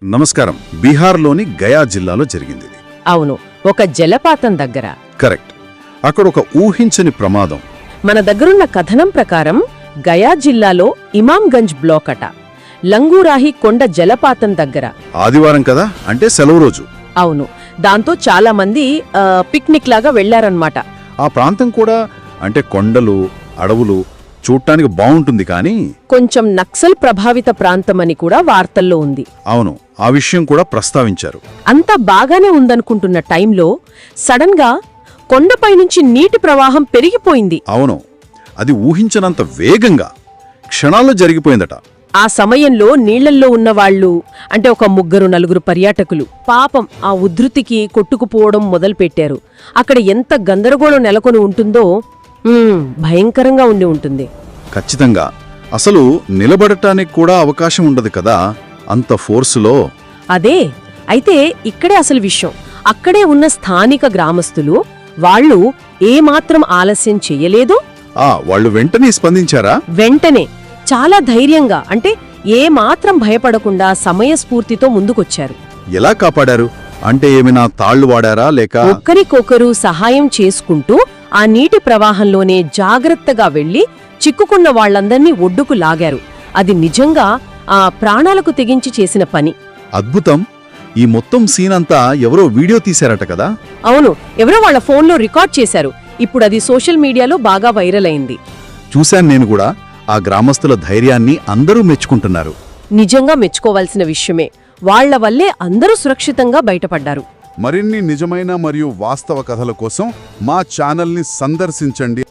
నమస్కారం. బీహార్లోని గయా జిల్లాలో జరిగింది. అవును, ఒక జలపాతం దగ్గర. కరెక్ట్. అక్కడ ఒక ఊహించని ప్రమాదం. మన దగ్గరున్న కథనం ప్రకారం గయా జిల్లాలో ఇమాంగంజ్ బ్లాక్ అట, లంగూరాహి కొండ జలపాతం దగ్గర. ఆదివారం కదా, అంటే సెలవు రోజు. అవును, దాంతో చాలా మంది పిక్నిక్ లాగా వెళ్లారన్నమాట. ఆ ప్రాంతం కూడా అంటే కొండలు, అడవులు చూడటానికి బావుంటుంది, కానీ కొంచెం నక్సల్ ప్రభావిత ప్రాంతమని కూడా వార్తల్లో ఉంది. అవును, ఆ విషయం కూడా ప్రస్తావించారు. అంతా బాగానే ఉందనుకుంటున్న టైంలో సడన్ గా కొండపైనుంచి నీటి ప్రవాహం పెరిగిపోయింది. అవును, అది ఊహించనంత వేగంగా క్షణాల్లో జరిగిపోయిందట. ఆ సమయంలో నీళ్లల్లో ఉన్నవాళ్లు అంటే ఒక 3-4 పర్యాటకులు పాపం ఆ ఉధృతికి కొట్టుకుపోవడం మొదలుపెట్టారు. అక్కడ ఎంత గందరగోళం నెలకొని ఉంటుందో, భయంకరంగా ఉండి ఉంటుంది. ఖచ్చితంగా. అసలు నిలబడటానికి కూడా అవకాశం ఉండదు కదా అంత ఫోర్సులో. అదే అయితే ఇక్కడే అసలు విషయం. అక్కడే ఉన్న స్థానిక గ్రామస్తులు వాళ్ళు ఏమాత్రం ఆలస్యం చెయ్యలేదు. వాళ్ళు వెంటనే స్పందించారా? వెంటనే చాలా ధైర్యంగా, అంటే ఏమాత్రం భయపడకుండా సమయస్ఫూర్తితో ముందుకొచ్చారు. ఎలా కాపాడారు? అంటే ఏమైనా తాళ్లు వాడారా, లేక ఒక్కరికొకరు సహాయం చేసుకుంటూ ఆ నీటి ప్రవాహంలోనే జాగ్రత్తగా వెళ్లి చిక్కుకున్న వాళ్లందర్నీ ఒడ్డుకు లాగారు. అది నిజంగా ఆ ప్రాణాలకు తెగించి చేసిన పని. అద్భుతం. ఈ మొత్తం సీన్ అంతా ఎవరో వీడియో తీశారట కదా? అవును, ఎవరో వాళ్ల ఫోన్లో రికార్డ్ చేశారు. ఇప్పుడు అది సోషల్ మీడియాలో బాగా వైరల్ అయింది. చూశాను నేను కూడా. ఆ గ్రామస్తుల ధైర్యాన్ని అందరూ మెచ్చుకుంటున్నారు. నిజంగా మెచ్చుకోవాల్సిన విషయమే. వాళ్ల వల్లే అందరూ సురక్షితంగా బయటపడ్డారు. మరిన్ని నిజమైన మరియు వాస్తవ కథల కోసం మా ఛానల్ని సందర్శించండి.